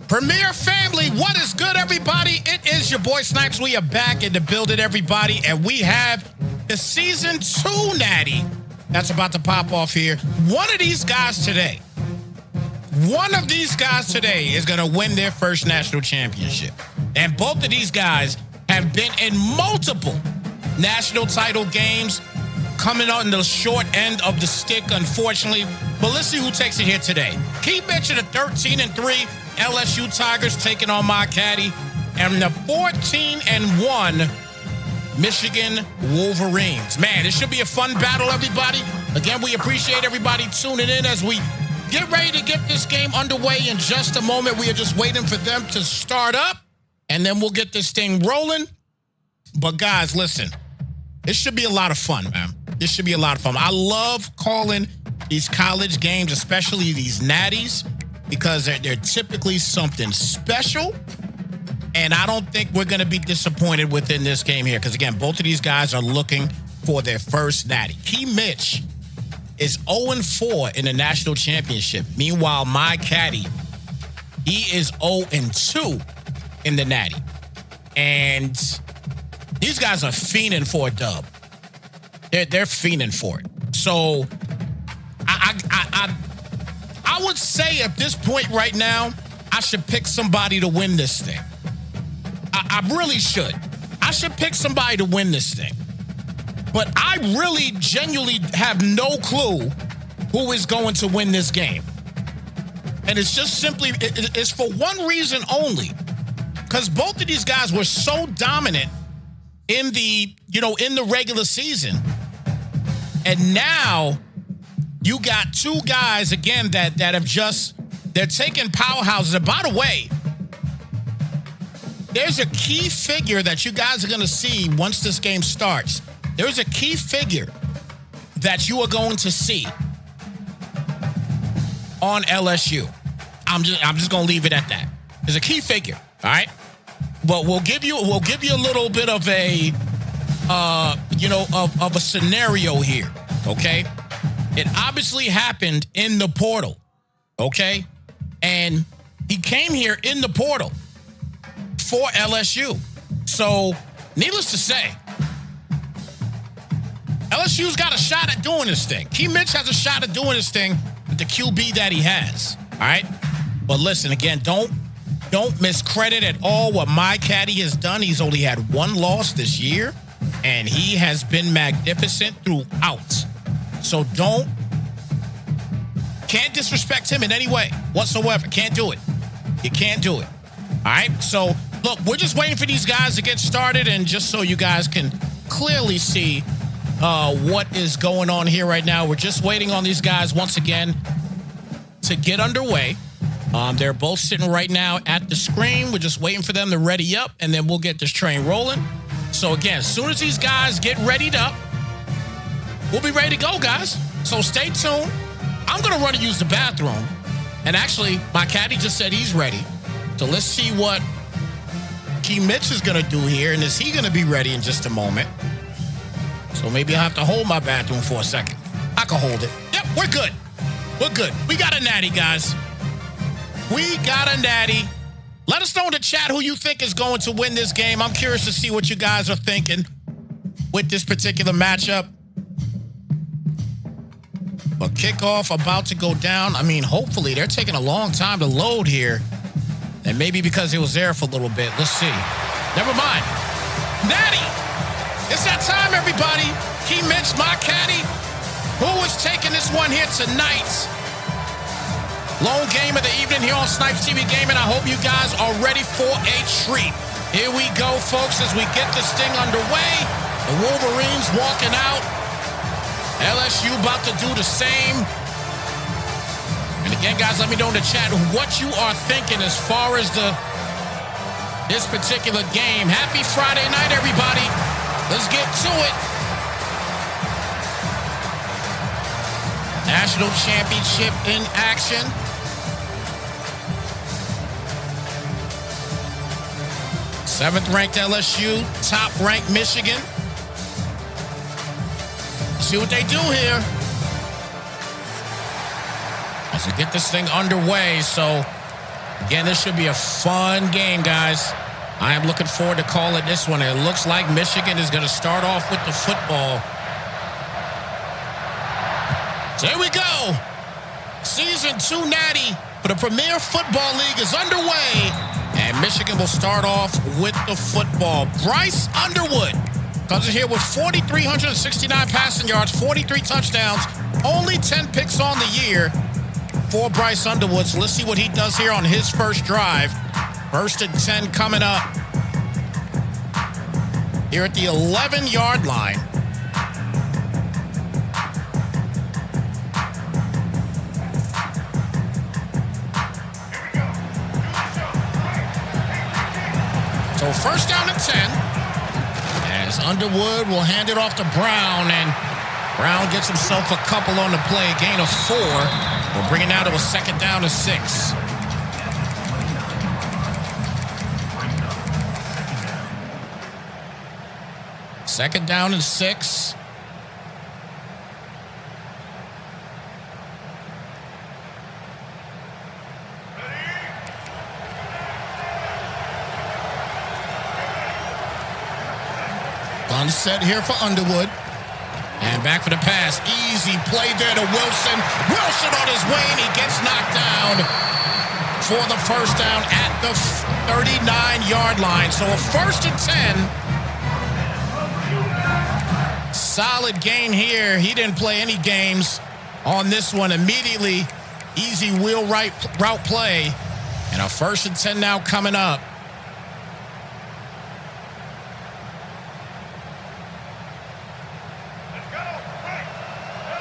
Premier family, what is good, everybody? It is your boy Snipes. We are back in the building, everybody, and we have the Season 2 Natty that's about to pop off here. One of these guys today is going to win their first national championship. And both of these guys have been in multiple national title games, coming on the short end of the stick, unfortunately. But let's see who takes it here today. Mitch and the 13-3 LSU Tigers taking on MaCaddy, and the 14-1 Michigan Wolverines. Man, it should be a fun battle, everybody. Again, we appreciate everybody tuning in as we get ready to get this game underway in just a moment. We are just waiting for them to start up, and then we'll get this thing rolling. But guys, listen, this should be a lot of fun, man. This should be a lot of fun. I love calling these college games, especially these natties, because they're typically something special. And I don't think we're going to be disappointed within this game here. Because, again, both of these guys are looking for their first natty. Mitch is 0-4 in the national championship. Meanwhile, MaCaddy, he is 0-2 in the natty. And these guys are fiending for a dub. They're fiending for it. So I would say at this point right now, I should pick somebody to win this thing. I really should. I should pick somebody to win this thing. But I really genuinely have no clue who is going to win this game. And it's just simply, it's for one reason only. Because both of these guys were so dominant in the regular season. And now you got two guys, again, that have they're taking powerhouses. And by the way, there's a key figure that you guys are going to see once this game starts. There's a key figure that you are going to see on LSU. I'm just going to leave it at that. There's a key figure, all right? But we'll give you a little bit of a of a scenario here, okay? It obviously happened in the portal, okay? And he came here in the portal for LSU. So, needless to say, LSU's got a shot at doing this thing. Mitch has a shot at doing this thing with the QB that he has, all right? But listen, again, don't miscredit at all what MaCaddy has done. He's only had one loss this year, and he has been magnificent throughout. So can't disrespect him in any way whatsoever. Can't do it. You can't do it. All right? So, look, we're just waiting for these guys to get started, and just so you guys can clearly see what is going on here right now, we're just waiting on these guys once again to get underway. They're both sitting right now at the screen. We're just waiting for them to ready up, and then we'll get this train rolling. So, again, as soon as these guys get readied up, we'll be ready to go, guys. So stay tuned. I'm going to run to use the bathroom. And actually, MaCaddy just said he's ready. So let's see what Mitch is going to do here. And is he going to be ready in just a moment? So maybe I'll have to hold my bathroom for a second. I can hold it. Yep, we're good. We're good. We got a natty, guys. We got a natty. Let us know in the chat who you think is going to win this game. I'm curious to see what you guys are thinking with this particular matchup. But kickoff about to go down. I mean, hopefully they're taking a long time to load here. And maybe because it was there for a little bit. Let's see. Never mind. Natty! It's that time, everybody. Mitch, MaCaddy. Who is taking this one here tonight? Lone game of the evening here on Snipes TV Gaming. I hope you guys are ready for a treat. Here we go, folks, as we get this thing underway. The Wolverines walking out. LSU about to do the same. And again, guys, let me know in the chat what you are thinking as far as this particular game. Happy Friday night, everybody. Let's get to it. National championship in action. Seventh-ranked LSU, top-ranked Michigan. See what they do here. As we get this thing underway, so Again, this should be a fun game, guys. I am looking forward to calling this one. It looks like Michigan is going to start off with the football. So here we go. Season 2 Natty for the Premier Football League is underway. And Michigan will start off with the football. Bryce Underwood comes in here with 4,369 passing yards, 43 touchdowns, only 10 picks on the year for Bryce Underwood. So let's see what he does here on his first drive. 1st and 10 coming up here at the 11-yard line. So 1st down and 10 as Underwood will hand it off to Brown, and Brown gets himself a couple on the play, gain of 4. We'll bring it now to a 2nd down and 6. Second down and 6. Gun set here for Underwood. And back for the pass. Easy play there to Wilson. Wilson on his way, and he gets knocked down for the 1st down at the 39-yard line. So a 1st and 10. Solid gain here. He didn't play any games on this one. Immediately, easy wheel right route play. And a 1st and 10 now coming up.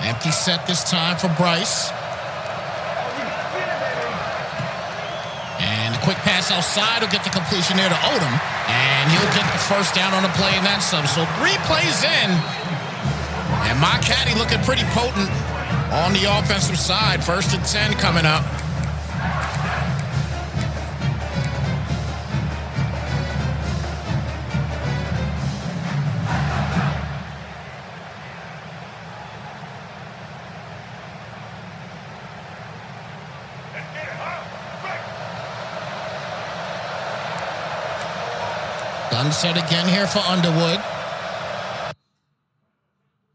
Empty set this time for Bryce. And a quick pass outside will get the completion there to Odom. And he'll get the 1st down on the play and then some. So 3 plays in. And MaCaddy looking pretty potent on the offensive side. 1st and 10 coming up. Gun set again here for Underwood.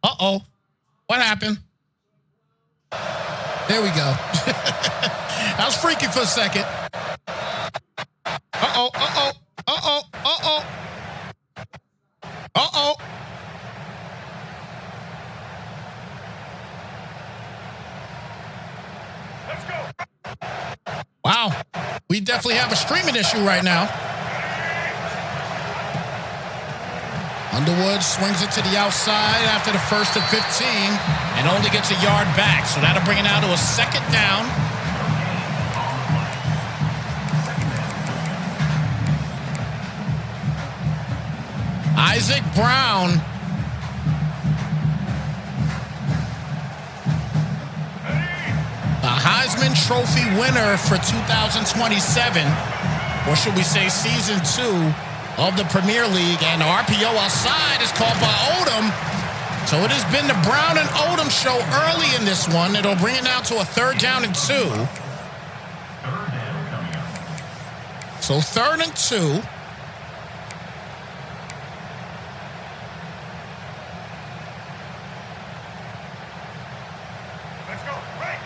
Uh-oh. What happened? There we go. That was freaky for a second. Uh-oh, uh-oh, uh-oh, uh-oh. Uh-oh. Let's go. Wow. We definitely have a streaming issue right now. Underwood swings it to the outside after the 1st and 15 and only gets a yard back. So that'll bring it out to a 2nd down. Isaac Brown. The Heisman Trophy winner for 2027, or should we say season 2 of the Premier League, and the RPO outside is called by Odom. So it has been the Brown and Odom show early in this one. It'll bring it now to a 3rd down and 2. So 3rd and 2. Let's go. Right.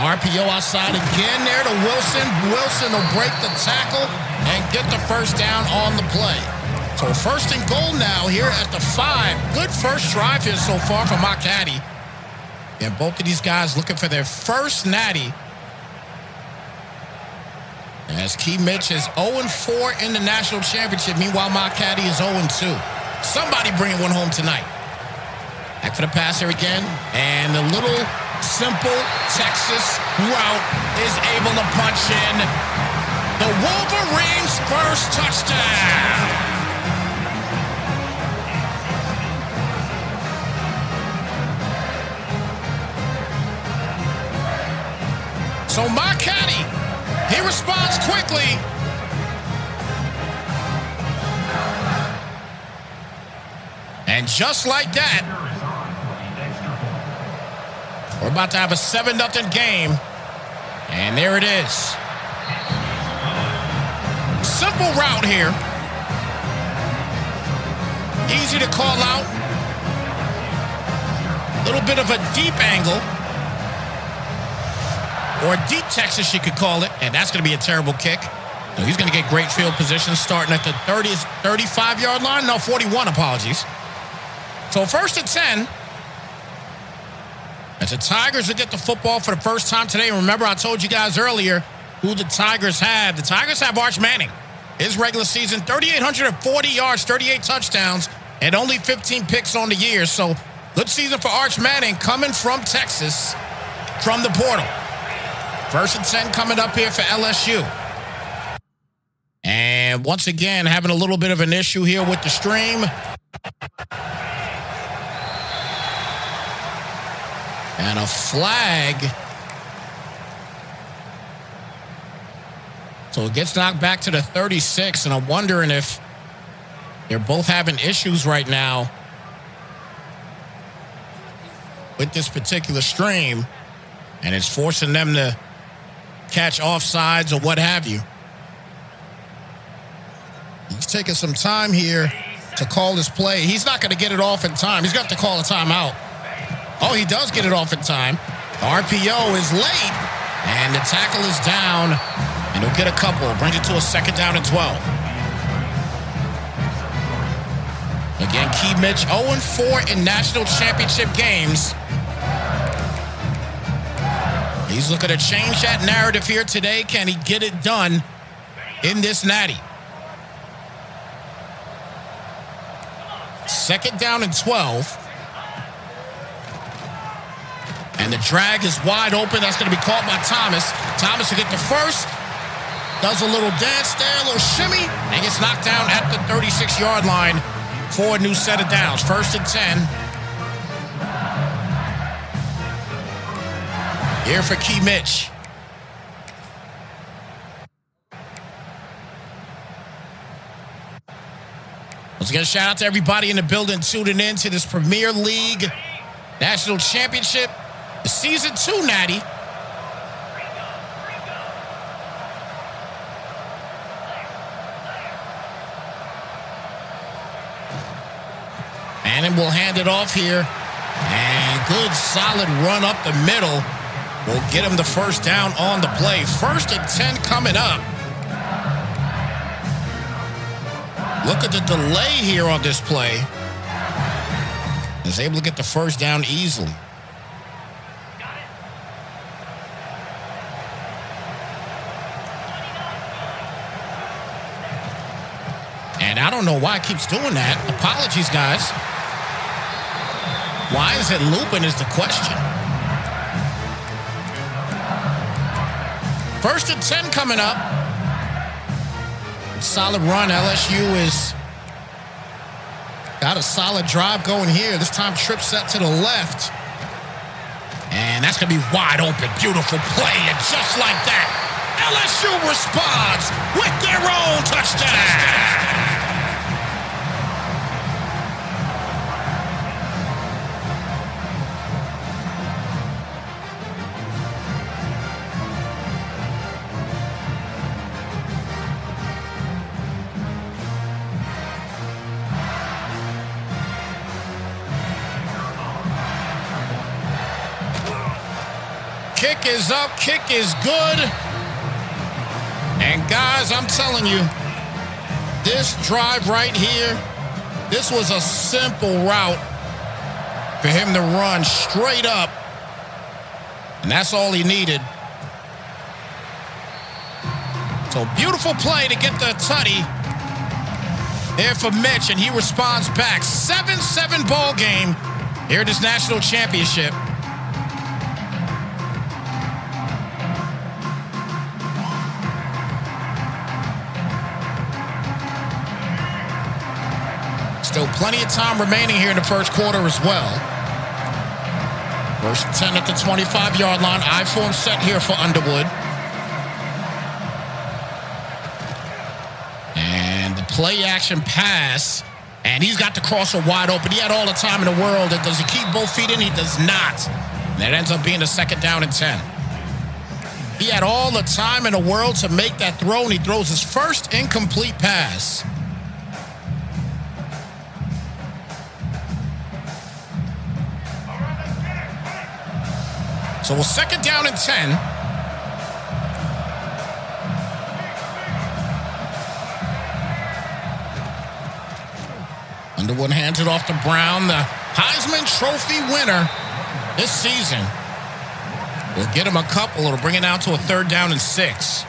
RPO outside again there to Wilson. Wilson will break the tackle and get the 1st down on the play. So 1st and goal now here at the 5. Good first drive here so far for MaCaddy. And both of these guys looking for their 1st Natty. As Mitch is 0-4 in the national championship. Meanwhile, MaCaddy is 0-2. Somebody bringing one home tonight. Back for the pass here again. And the little simple Texas route is able to punch in the Wolverines' 1st touchdown. So MaCaddy, he responds quickly. And just like that, we're about to have a 7-0 game. And there it is. Simple route here. Easy to call out. Little bit of a deep angle. Or a deep Texas, you could call it. And that's going to be a terrible kick. So he's going to get great field position starting at the 35-yard line. No, 41, apologies. So 1st and 10. As the Tigers will get the football for the first time today. And remember, I told you guys earlier who the Tigers had. The Tigers have Arch Manning. His regular season, 3,840 yards, 38 touchdowns, and only 15 picks on the year. So good season for Arch Manning coming from Texas, from the portal. 1st and 10 coming up here for LSU. And once again, having a little bit of an issue here with the stream. And a flag. So it gets knocked back to the 36, and I'm wondering if they're both having issues right now with this particular stream, and it's forcing them to catch offsides or what have you. He's taking some time here to call this play. He's not going to get it off in time. He's got to call a timeout. Oh, he does get it off in time. The RPO is late, and the tackle is down, and he'll get a couple. Brings it to a 2nd down and 12. Again, Key Mitch 0-4 in national championship games. He's looking to change that narrative here today. Can he get it done in this Natty? 2nd down and 12. And the drag is wide open. That's going to be caught by Thomas. Thomas will get the first. Does a little dance there, a little shimmy, and gets knocked down at the 36-yard line for a new set of downs. 1st and 10. Here for Key Mitch. Once again, shout out to everybody in the building tuning in to this Premier League National Championship, the Season 2 Natty. Manning will hand it off here. And good solid run up the middle will get him the 1st down on the play. 1st and 10 coming up. Look at the delay here on this play. Is able to get the 1st down easily. And I don't know why it keeps doing that. Apologies, guys. Why is it looping is the question. 1st and 10 coming up. Solid run. LSU is got a solid drive going here. This time trip set to the left. And that's going to be wide open. Beautiful play. And just like that, LSU responds with their own touchdown. Kick is up, kick is good. And guys, I'm telling you, this drive right here, this was a simple route for him to run straight up. And that's all he needed. So beautiful play to get the tutty there for Mitch, and he responds back. 7-7 ball game here at this national championship. Still plenty of time remaining here in the 1st quarter as well. 1st and 10 at the 25-yard line. I-form set here for Underwood. And the play action pass. And he's got the crosser wide open. He had all the time in the world. Does he keep both feet in? He does not. That ends up being a 2nd down and 10. He had all the time in the world to make that throw, and he throws his first incomplete pass. So a 2nd down and 10. Underwood hands it off to Brown, the Heisman Trophy winner this season. We'll get him a couple. It'll bring it down to a 3rd down and 6.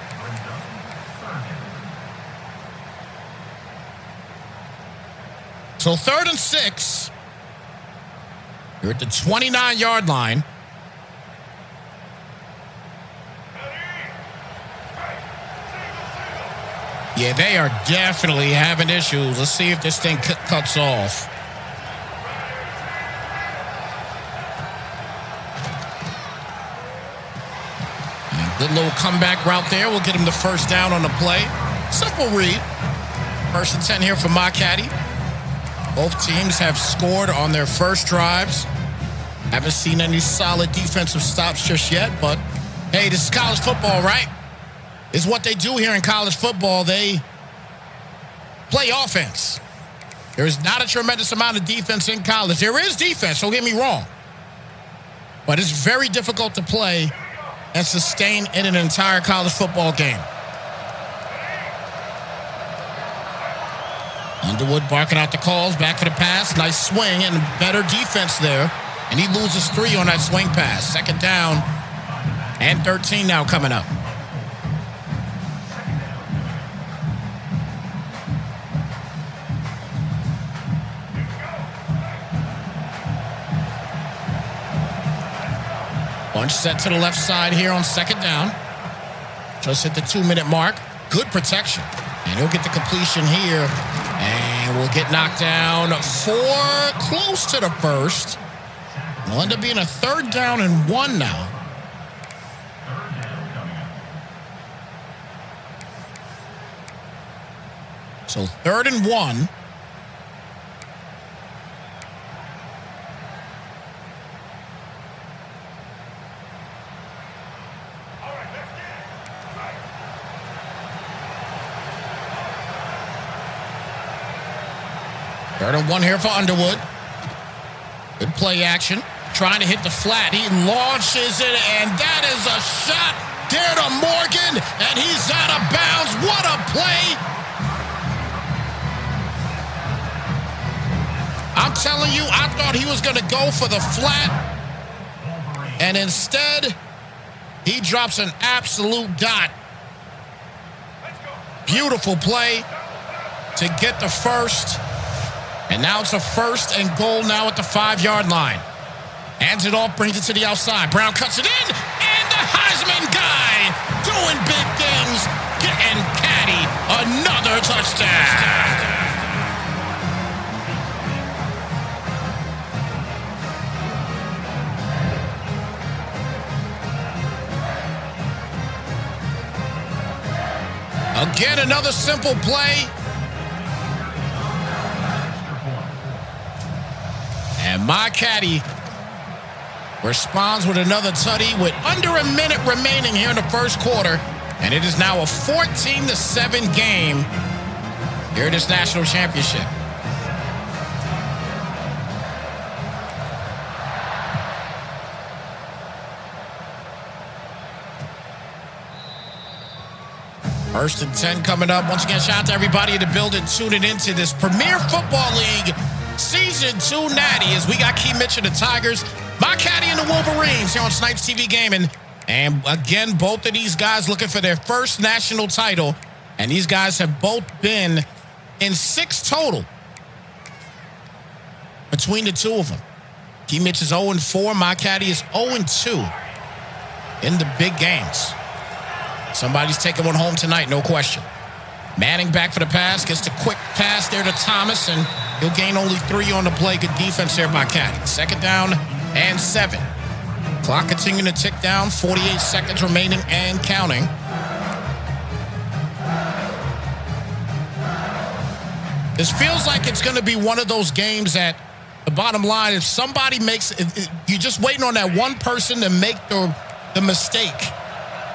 So 3rd and 6. You're at the 29-yard line. Yeah, they are definitely having issues. Let's see if this thing cuts off. Good little comeback route there. We'll get him the 1st down on the play. Simple read. 1st and 10 here for MaCaddy. Both teams have scored on their first drives. Haven't seen any solid defensive stops just yet, but hey, this is college football, right? It's what they do here in college football. They play offense. There's not a tremendous amount of defense in college. There is defense, don't get me wrong. But it's very difficult to play and sustain in an entire college football game. Underwood barking out the calls, back for the pass. Nice swing and better defense there. And he loses 3 on that swing pass. 2nd down and 13 now coming up. Bunch set to the left side here on 2nd down. Just hit the 2-minute mark. Good protection. And he'll get the completion here. And we'll get knocked down for close to the 1st. It'll end up being a 3rd down and 1 now. So 3rd and 1. Third and 1 here for Underwood. Good play action. Trying to hit the flat. He launches it, and that is a shot there to Morgan, and he's out of bounds. What a play. I'm telling you, I thought he was going to go for the flat, and instead, he drops an absolute dot. Beautiful play to get the first. And now it's a 1st and goal now at the 5-yard line. Hands it off, brings it to the outside. Brown cuts it in, and the Heisman guy doing big things, getting Caddy another touchdown. Again, another simple play. And MaCaddy responds with another tutty with under a minute remaining here in the 1st quarter. And it is now a 14-7 game here in this national championship. First and 10 coming up. Once again, shout out to everybody in the building tuning into this Premier Football League Season 2 Natty as we got Key Mitch and the Tigers, MaCaddy and the Wolverines here on Snipes TV Gaming. And again, both of these guys looking for their first national title. And these guys have both been in 6 total between the two of them. Key Mitch is 0-4. MaCaddy is 0-2 in the big games. Somebody's taking one home tonight, no question. Manning back for the pass, gets the quick pass there to Thomas, and he'll gain only 3 on the play. Good defense there by MaCaddy. 2nd down and 7. Clock continuing to tick down, 48 seconds remaining and counting. This feels like it's going to be one of those games that the bottom line, if somebody makes you're just waiting on that one person to make the mistake.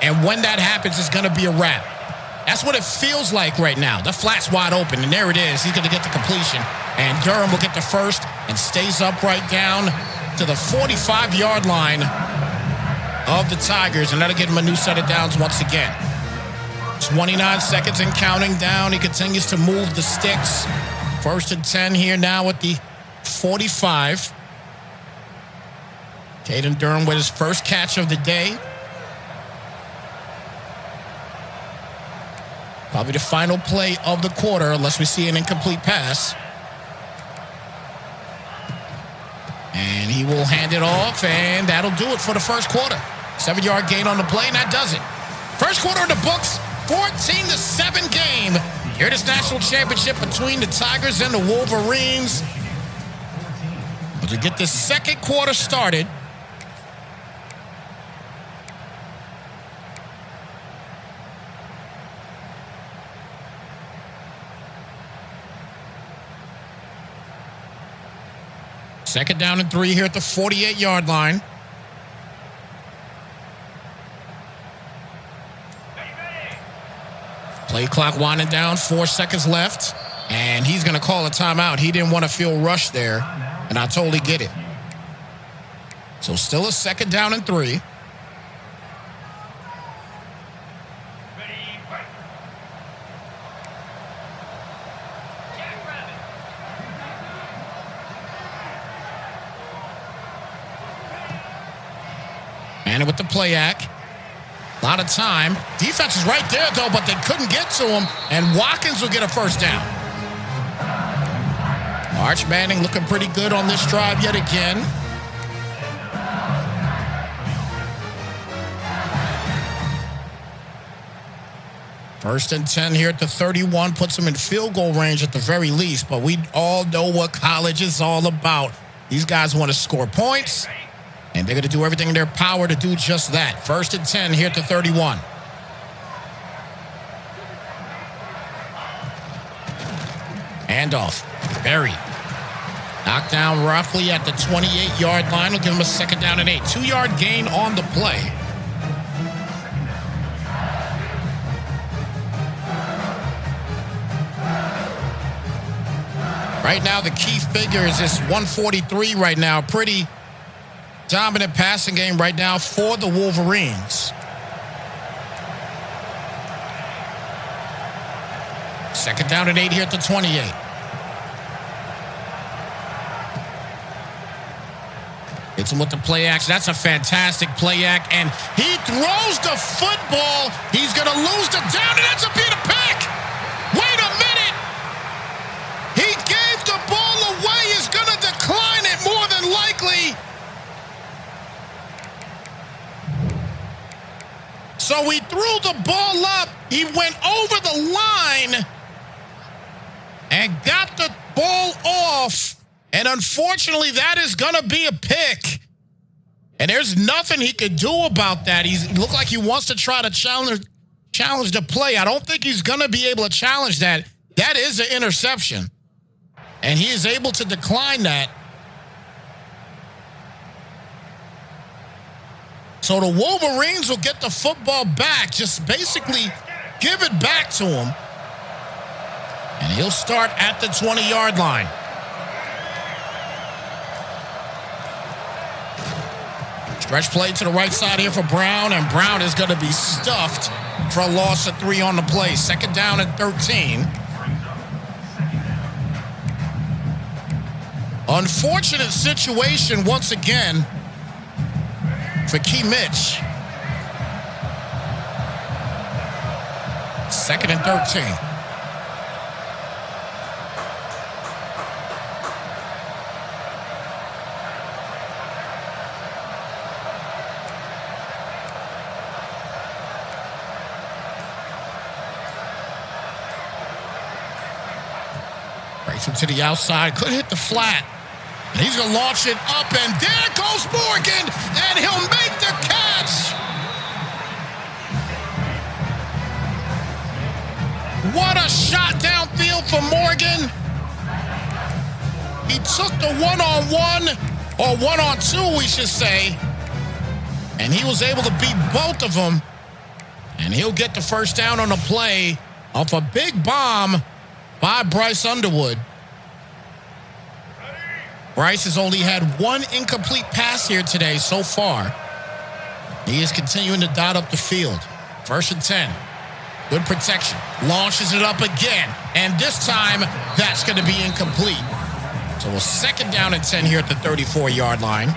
And when that happens, it's going to be a wrap. That's what it feels like right now. The flat's wide open, and there it is. He's going to get the completion. And Durham will get the first and stays up right down to the 45-yard line of the Tigers, and that'll give him a new set of downs once again. 29 seconds and counting down. He continues to move the sticks. 1st and 10 here now at the 45. Caden Durham with his first catch of the day. Probably the final play of the quarter, unless we see an incomplete pass. And he will hand it off, and that'll do it for the first quarter. 7-yard gain on the play, and that does it. First quarter in the books, 14-7 game. Here at this national championship between the Tigers and the Wolverines. But to get this second quarter started, second down and 3 here at the 48-yard line. Play clock winding down, 4 seconds left. And he's going to call a timeout. He didn't want to feel rushed there, and I totally get it. So still a second down and 3. And with the play act. A lot of time. Defense is right there, though, but they couldn't get to him. And Watkins will get a first down. Arch Manning looking pretty good on this drive yet again. First and 10 here at the 31. Puts him in field goal range at the very least. But we all know what college is all about. These guys want to score points. And they're going to do everything in their power to do just that. First and 10 here at the 31. Handoff. Berry. Knocked down roughly at the 28-yard line. Will give him a second down and 8. 2-yard gain on the play. Right now, the key figure is this 143 right now. Pretty dominant passing game right now for the Wolverines. Second down and 8 here at the 28. Hits him with the play action. That's a fantastic play act. And he throws the football. He's going to lose the down, and that's a bit of pick. Wait a minute. He gave the ball away. He's going to decline it more than likely. So he threw the ball up. He went over the line and got the ball off. And unfortunately, that is going to be a pick. And there's nothing he could do about that. He looked like he wants to try to challenge the play. I don't think he's going to be able to challenge that. That is an interception. And he is able to decline that. So the Wolverines will get the football back. Just basically give it back to him. And he'll start at the 20-yard line. Stretch play to the right side here for Brown, and Brown is going to be stuffed for a loss of 3 on the play. Second down and 13. Unfortunate situation once again for Key Mitch. Second and 13. To the outside, could hit the flat. And he's going to launch it up, and there goes Morgan, and he'll make the catch. What a shot downfield for Morgan. He took the one-on-one, or one-on-two, we should say, and he was able to beat both of them, and he'll get the first down on the play off a big bomb by Bryce Underwood. Bryce has only had one incomplete pass here today so far. He is continuing to dot up the field. 1st and 10. Good protection. Launches it up again. And this time, that's going to be incomplete. So a 2nd down and 10 here at the 34-yard line.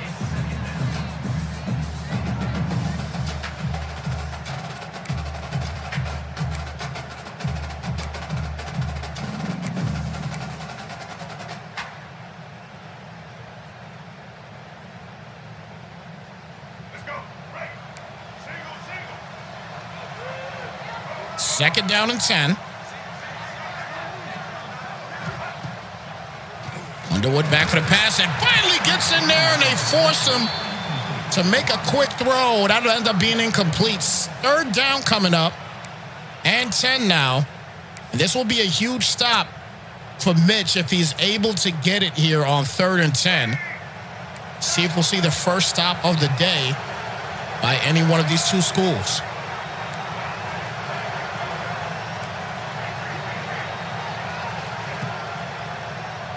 Second down and 10. Underwood back for the pass and finally gets in there, and they force him to make a quick throw. That'll end up being incomplete. 3rd down coming up and 10 now. And this will be a huge stop for Mitch if he's able to get it here on 3rd and 10. See if we'll see the first stop of the day by any one of these two schools.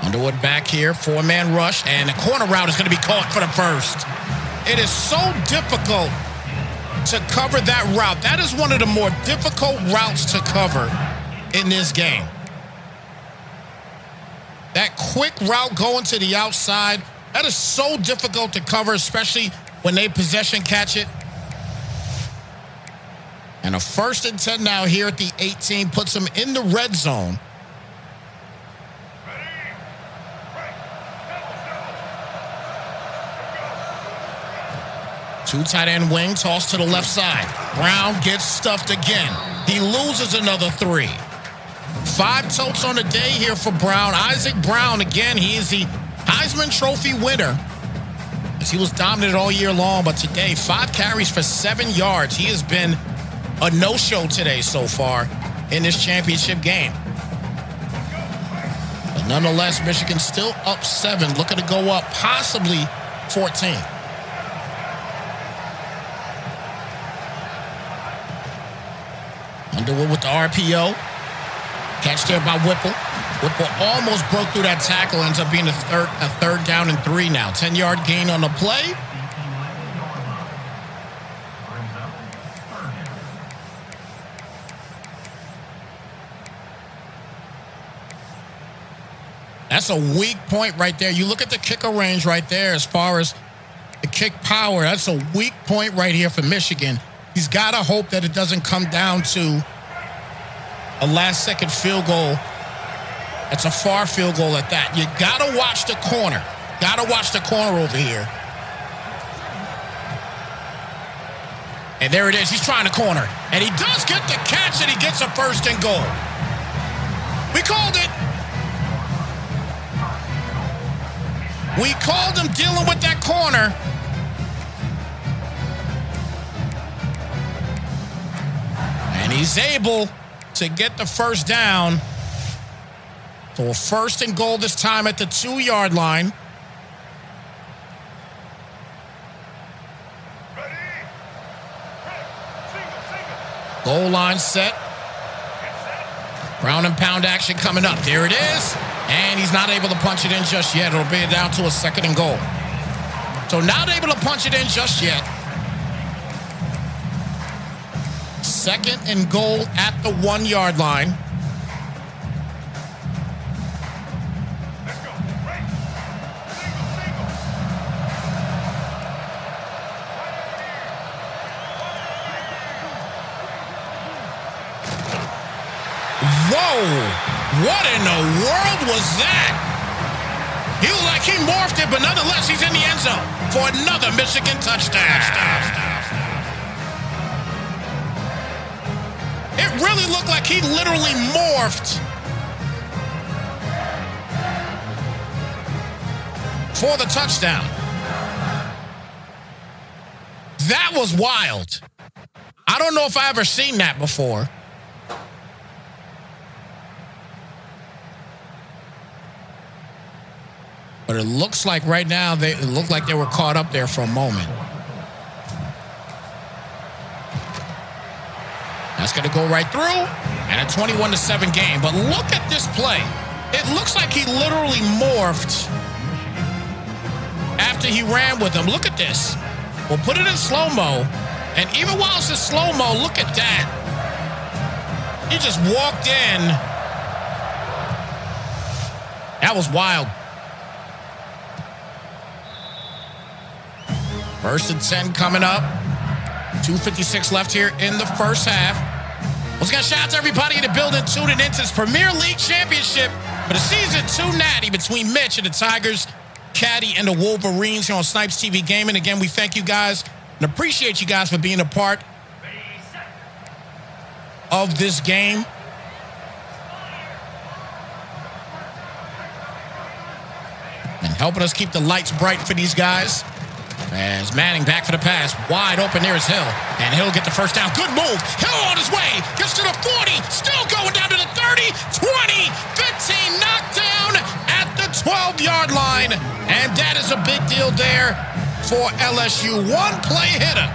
Underwood back here, 4-man rush, and the corner route is going to be caught for the first. It is so difficult to cover that route. That is one of the more difficult routes to cover in this game. That quick route going to the outside, that is so difficult to cover, especially when they possession catch it. And a 1st and 10 now here at the 18 puts them in the red zone. Two tight end wing, toss to the left side. Brown gets stuffed again. He loses another 3. 5 totes on the day here for Brown. Isaac Brown, again, he is the Heisman Trophy winner, as he was dominant all year long, but today, 5 carries for 7 yards. He has been a no-show today so far in this championship game. But nonetheless, Michigan still up 7, looking to go up possibly 14. Underwood with the RPO. Catch there by Whipple. Whipple almost broke through that tackle. Ends up being a third down and 3 now. 10-yard gain on the play. That's a weak point right there. You look at the kicker range right there as far as the kick power. That's a weak point right here for Michigan. He's got to hope that it doesn't come down to a last-second field goal. It's a far field goal at that. You got to watch the corner. Got to watch the corner over here. And there it is. He's trying to corner. And he does get the catch, and he gets a 1st and goal. We called it. We called him dealing with that corner. And he's able to get the first down. So a 1st and goal this time at the 2-yard line. Goal line set. Ground and pound action coming up. There it is. And he's not able to punch it in just yet. It'll be down to a 2nd and goal. So not able to punch it in just yet. 2nd and goal at the 1-yard line. Whoa! What in the world was that? He was like he morphed it, but nonetheless, he's in the end zone for another Michigan touchdown. It really looked like he literally morphed for the touchdown. That was wild. I don't know if I ever seen that before. But it looks like right now, it looked like they were caught up there for a moment. That's going to go right through. And a 21-7 game. But look at this play. It looks like he literally morphed after he ran with him. Look at this. We'll put it in slow-mo. And even while it's in slow-mo, look at that. He just walked in. That was wild. 1st and 10 coming up. 2:56 left here in the first half. Once again, shout out to everybody in the building tuning into this Premier League Championship for the Season 2 Natty between Mitch and the Tigers, MaCaddy and the Wolverines here on Snipes TV Gaming. Again, we thank you guys and appreciate you guys for being a part of this game. And helping us keep the lights bright for these guys. As Manning back for the pass. Wide open, there's Hill. And Hill get the first down. Good move. Hill on his way. Gets to the 40. Still going down to the 30, 20, 15. Knocked down at the 12-yard line. And that is a big deal there for LSU. One play hitter.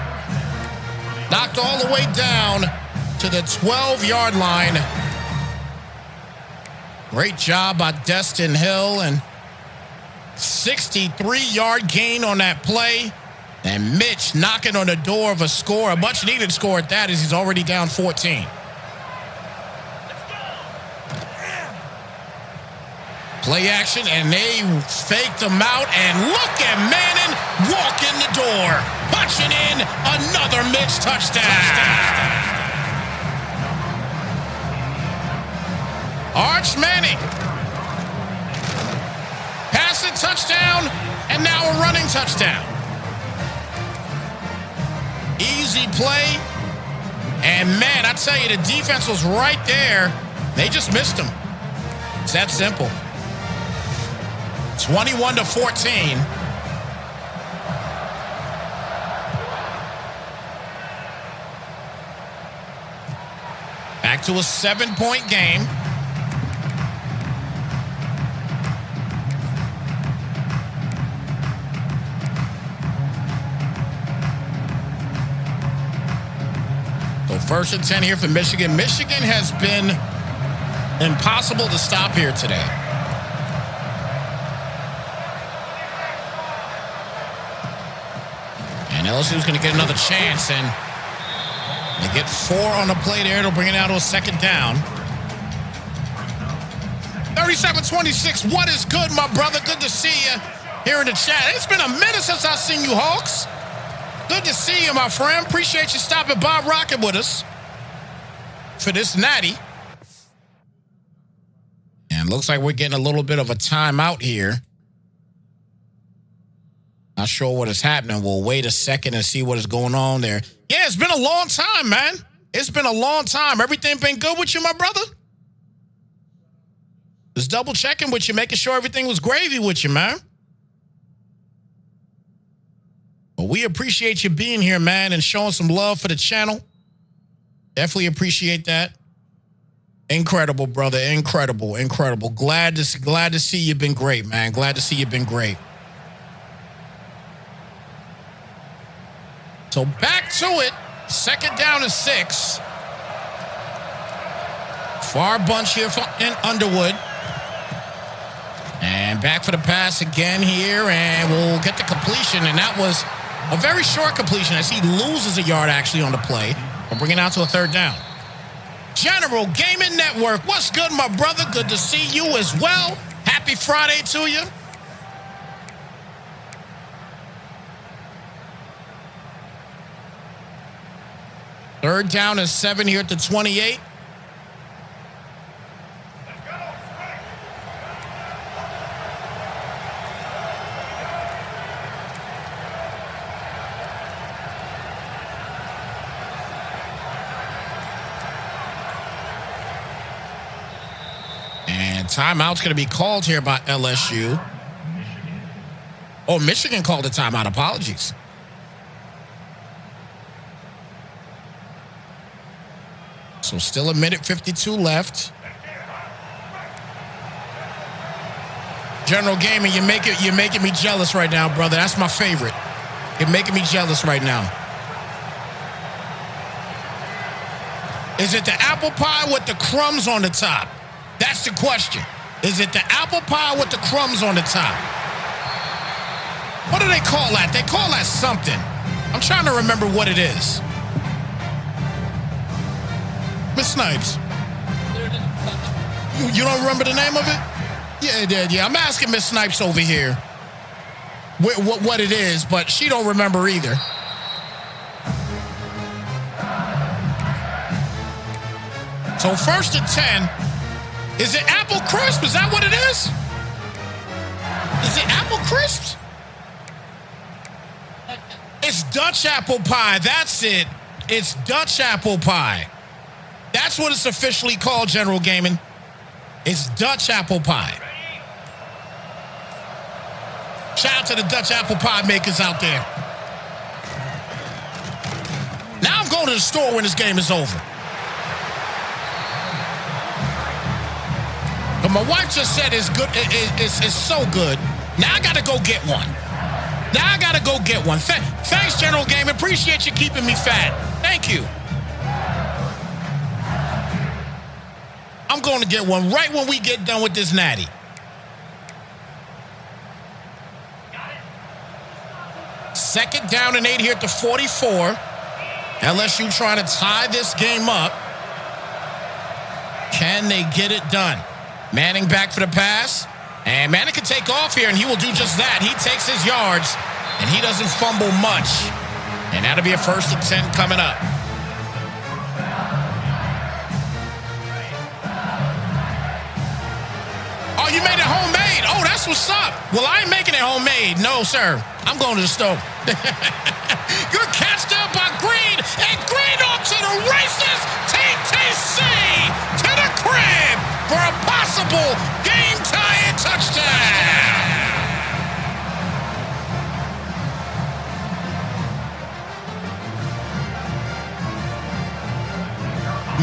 Knocked all the way down to the 12-yard line. Great job by Destin Hill. And 63-yard gain on that play. And Mitch knocking on the door of a score, a much-needed score at that, as he's already down 14. Play action, and they faked him out. And look at Manning walk in the door. Punching in another Mitch touchdown. Arch Manning. Passing touchdown, and now a running touchdown. Easy play. And man, I tell you, the defense was right there. They just missed him. It's that simple. 21-14. Back to a 7-point game. So 1st and 10 here for Michigan. Michigan has been impossible to stop here today. And LSU's going to get another chance, and they get 4 on the play there. It'll bring it out to a 2nd down. 37-26. What is good, my brother? Good to see you here in the chat. It's been a minute since I've seen you, Hawks. Good to see you, my friend. Appreciate you stopping by, rocking with us for this Natty. And looks like we're getting a little bit of a timeout here. Not sure what is happening. We'll wait a second and see what is going on there. Yeah, it's been a long time, man. It's been a long time. Everything been good with you, my brother? Just double checking with you, making sure everything was gravy with you, man. Well, we appreciate you being here, man, and showing some love for the channel. Definitely appreciate that. Incredible, brother. Incredible, incredible. Glad to see you've been great, man. Glad to see you've been great. So back to it. 2nd down and 6. Far bunch here for Underwood. And back for the pass again here, and we'll get the completion. And that was a very short completion as he loses a yard actually on the play. We'll bring it out to a 3rd down. General Gaming Network, what's good, my brother? Good to see you as well. Happy Friday to you. Third down and 7 here at the 28. Timeout's going to be called here by LSU. Oh, Michigan called a timeout. Apologies. So still 1:52 left. General Gaming, you're making me jealous right now, brother. That's my favorite. You're making me jealous right now. Is it the apple pie with the crumbs on the top? That's the question. Is it the apple pie with the crumbs on the top? What do they call that? They call that something. I'm trying to remember what it is. Miss Snipes. You don't remember the name of it? Yeah. I'm asking Miss Snipes over here what it is, but she don't remember either. So 1st and 10. Is it apple crisp? Is that what it is? Is it apple crisps? It's Dutch apple pie. That's it. It's Dutch apple pie. That's what it's officially called, General Gaming. It's Dutch apple pie. Shout out to the Dutch apple pie makers out there. Now I'm going to the store when this game is over. But my wife just said it's good. It's so good. Now I got to go get one. Thanks, General Game. Appreciate you keeping me fat. Thank you. I'm going to get one right when we get done with this natty. Second down and 8 here at the 44. LSU trying to tie this game up. Can they get it done? Manning back for the pass. And Manning can take off here, and he will do just that. He takes his yards, and he doesn't fumble much. And that'll be a 1st and 10 coming up. Oh, you made it homemade. Oh, that's what's up. Well, I ain't making it homemade. No, sir. I'm going to the stove. Good catch down by Green. And Green off to the races. TTC to the crib for a possible game-tying touchdown.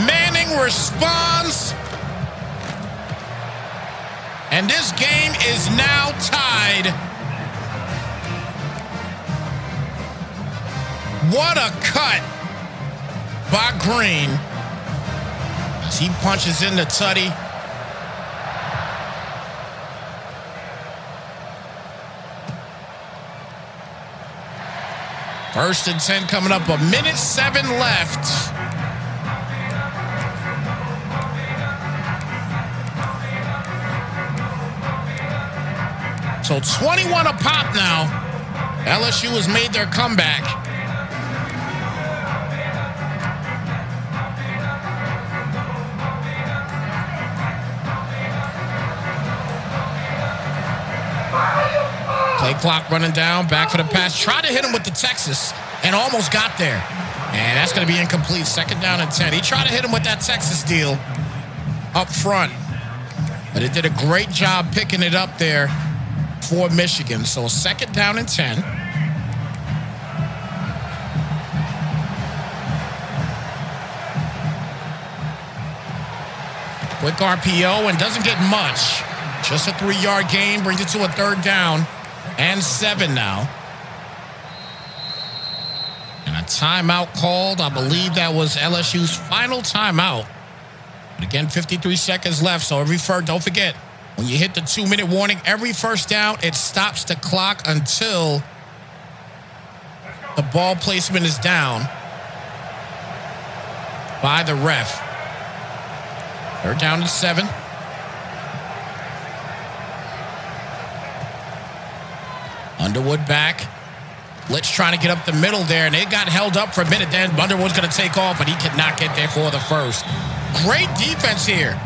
Manning responds. And this game is now tied. What a cut by Green as he punches into Tutty. First and 10 coming up, 1:07 left. So 21 a pop now. LSU has made their comeback. Play clock running down, back for the pass. Tried to hit him with the Texas and almost got there. And that's going to be incomplete. 2nd down and 10. He tried to hit him with that Texas deal up front. But it did a great job picking it up there for Michigan. So 2nd down and 10. Quick RPO and doesn't get much. Just a 3-yard gain, brings it to a 3rd down and 7 now. And a timeout called. I believe that was LSU's final timeout. But again, 53 seconds left. So don't forget, when you hit the 2-minute warning, every 1st down, it stops the clock until the ball placement is down by the ref. 3rd down and 7. Underwood back. Blitz trying to get up the middle there, and it got held up for a minute. Then Underwood's going to take off, but he could not get there for the first. Great defense here.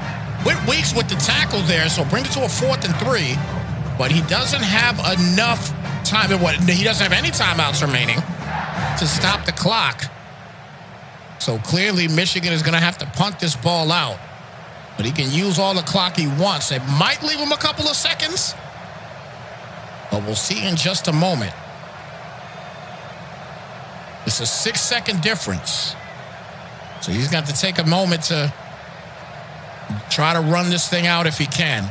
With Weeks with the tackle there, so bring it to a 4th and 3. But he doesn't have enough time. He doesn't have any timeouts remaining to stop the clock. So clearly Michigan is going to have to punt this ball out. But he can use all the clock he wants. It might leave him a couple of seconds. But we'll see in just a moment. It's a 6-second difference. So he's got to take a moment to try to run this thing out if he can.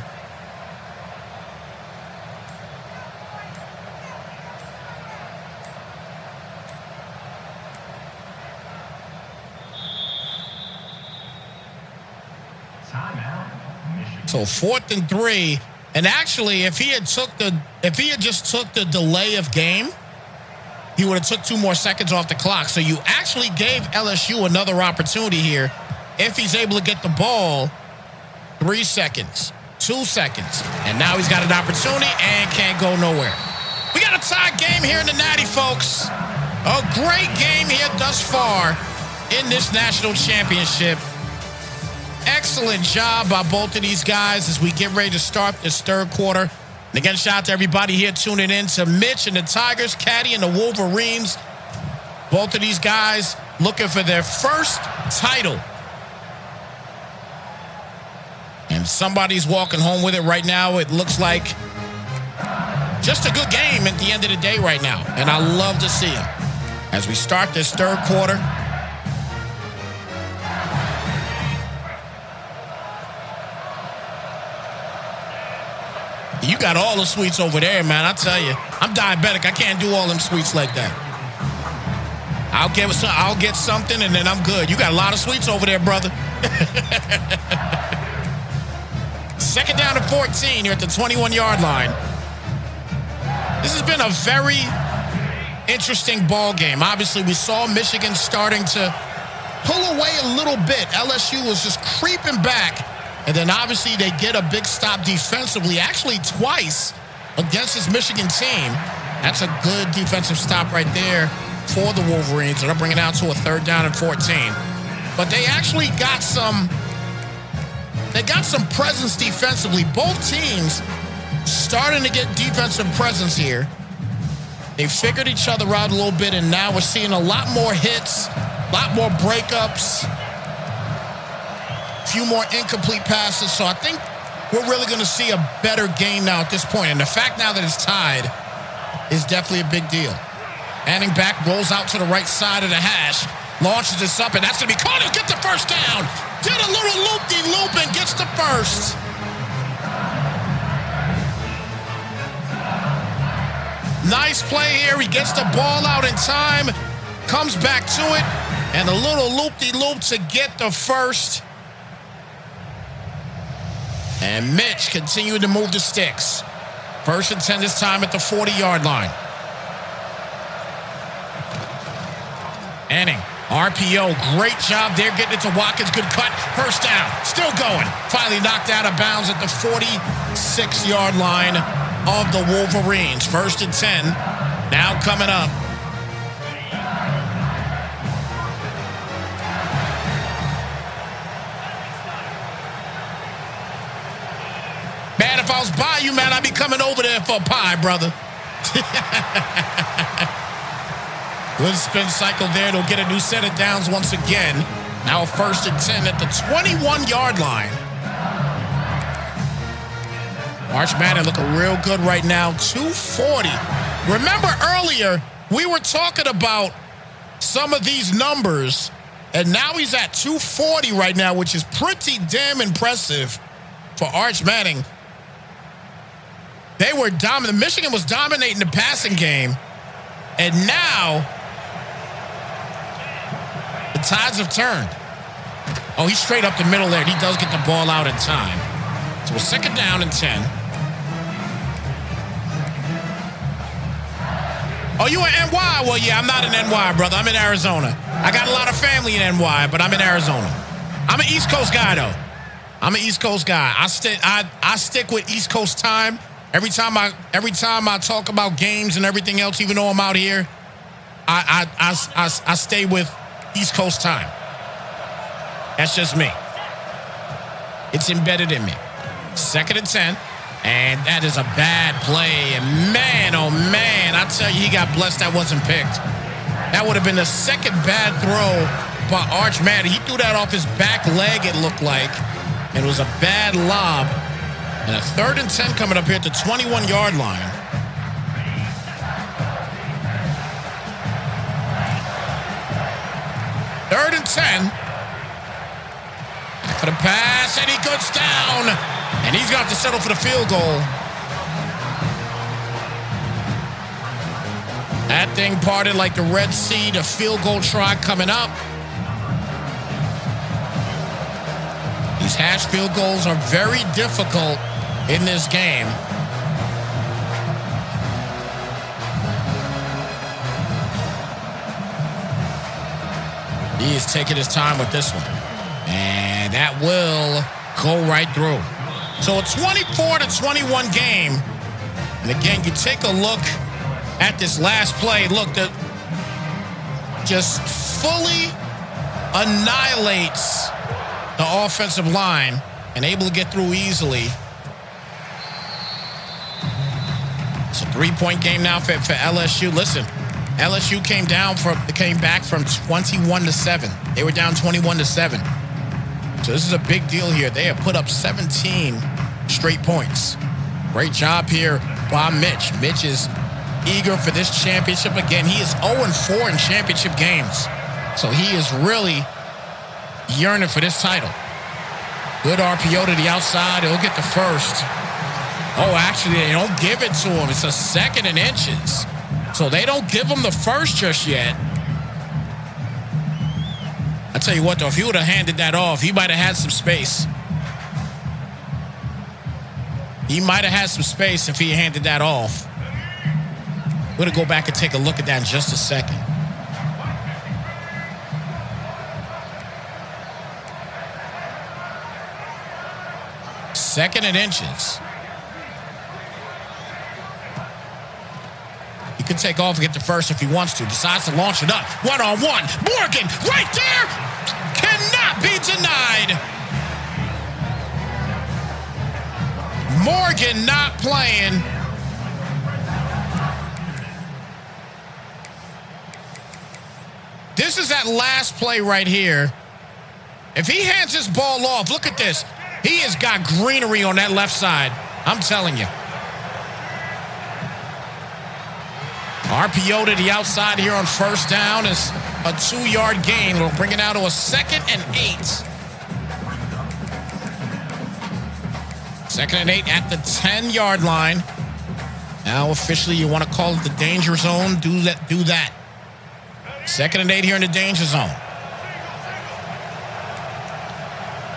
So 4th and 3. And actually, if he had just took the delay of game, he would have took 2 more seconds off the clock. So you actually gave LSU another opportunity here. If he's able to get the ball, 3 seconds, 2 seconds. And now he's got an opportunity and can't go nowhere. We got a tie game here in the Natty, folks. A great game here thus far in this national championship. Excellent job by both of these guys as we get ready to start this third quarter. And again, shout out to everybody here tuning in to Mitch and the Tigers, Caddy and the Wolverines. Both of these guys looking for their first title. And somebody's walking home with it right now. It looks like just a good game at the end of the day right now. And I love to see it. As we start this third quarter. You got all the sweets over there, man. I tell you, I'm diabetic. I can't do all them sweets like that. I'll get something, and then I'm good. You got a lot of sweets over there, brother. 2nd down and 14. You're at the 21-yard line. This has been a very interesting ball game. Obviously, we saw Michigan starting to pull away a little bit. LSU was just creeping back. And then obviously they get a big stop defensively, actually twice against this Michigan team. That's a good defensive stop right there for the Wolverines. And they're bringing it out to a 3rd down and 14. But they actually got some presence defensively. Both teams starting to get defensive presence here. They figured each other out a little bit, and now we're seeing a lot more hits, a lot more breakups. Few more incomplete passes, so I think we're really going to see a better game now at this point. And the fact now that it's tied is definitely a big deal. Handing back, rolls out to the right side of the hash, launches this up, and that's going to be caught. He'll get the first down. Did a little loop-de-loop and gets the first. Nice play here. He gets the ball out in time, comes back to it, and a little loop-de-loop to get the first. And Mitch continuing to move the sticks. 1st and 10 this time at the 40-yard line. Anning, RPO, great job there getting it to Watkins. Good cut, 1st down, still going. Finally knocked out of bounds at the 46-yard line of the Wolverines. 1st and 10, now coming up. Man, if I was by you, man, I'd be coming over there for a pie, brother. Good spin cycle there. They'll get a new set of downs once again. Now 1st and 10 at the 21-yard line. Arch Manning looking real good right now. 240. Remember earlier, we were talking about some of these numbers, and now he's at 240 right now, which is pretty damn impressive for Arch Manning. They were dominant. Michigan was dominating the passing game. And now the tides have turned. Oh, he's straight up the middle there. He does get the ball out in time. So a 2nd down and 10. Oh, you in NY? Well, yeah, I'm not in NY, brother. I'm in Arizona. I got a lot of family in NY, but I'm in Arizona. I'm an East Coast guy, though. I'm an East Coast guy. I stick with East Coast time. Every time I talk about games and everything else, even though I'm out here, I stay with East Coast time. That's just me. It's embedded in me. 2nd and 10, and that is a bad play. And man, oh man, I tell you, he got blessed that wasn't picked. That would have been the 2nd bad throw by Arch Manning. He threw that off his back leg, it looked like, and it was a bad lob. And a 3rd and 10 coming up here at the 21-yard line. Third and 10. For the pass, and he goes down. And he's got to settle for the field goal. That thing parted like the Red Sea. The field goal try coming up. He's Cash field goals are very difficult in this game. He is taking his time with this one. And that will go right through. So a 24-21 game. And again, you take a look at this last play. Look, just fully annihilates the offensive line and able to get through easily. It's a 3-point game now for LSU. Listen, LSU came back from 21-7. They were down 21-7. So this is a big deal here. They have put up 17 straight points. Great job here by Mitch. Mitch is eager for this championship again. He is 0-4 in championship games. So he is really yearning for this title. Good RPO to the outside. He'll get the first. Oh, actually, they don't give it to him. It's a second and inches. So they don't give him the first just yet. I tell you what, though, if he would have handed that off, he might have had some space. He might have had some space if he handed that off. We're going to go back and take a look at that in just a second. Second and inches. He could take off and get the first if he wants to. Decides to launch it up. One-on-one. Morgan right there. Cannot be denied. Morgan not playing. This is that last play right here. If he hands this ball off, look at this. He has got greenery on that left side. I'm telling you. RPO to the outside here on first down is a 2-yard gain. It'll bring it out to a 2nd and 8. 2nd and 8 at the 10-yard line. Now officially you want to call it the danger zone. Do that. 2nd and 8 here in the danger zone.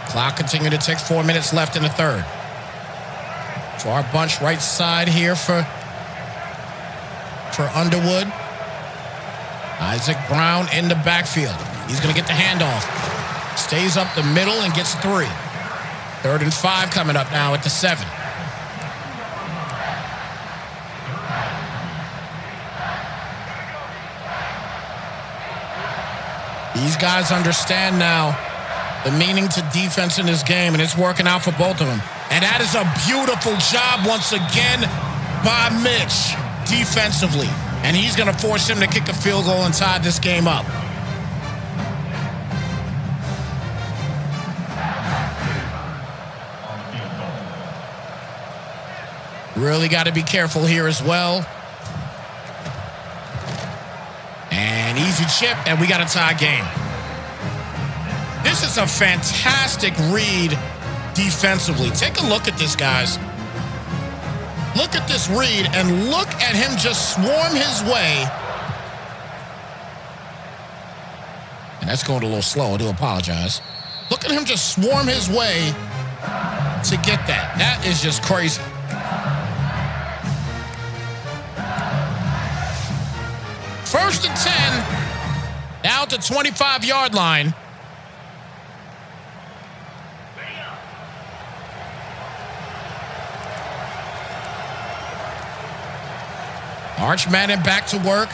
Clock continuing to tick. 4 minutes left in the third. For our bunch right side here for Underwood. Isaac Brown in the backfield. He's going to get the handoff. Stays up the middle and gets 3. 3rd and 5 coming up now at the 7. These guys understand now the meaning to defense in this game, and it's working out for both of them. And that is a beautiful job once again by Mitch defensively. And he's going to force him to kick a field goal and tie this game up. Really got to be careful here as well. And easy chip, and we got a tie game. This is a fantastic read defensively. Take a look at this, guys. Look at this read, and look at him just swarm his way. And that's going a little slow. I do apologize. Look at him just swarm his way to get that. That is just crazy. First and 10. Now at the 25-yard line. Arch Manning back to work.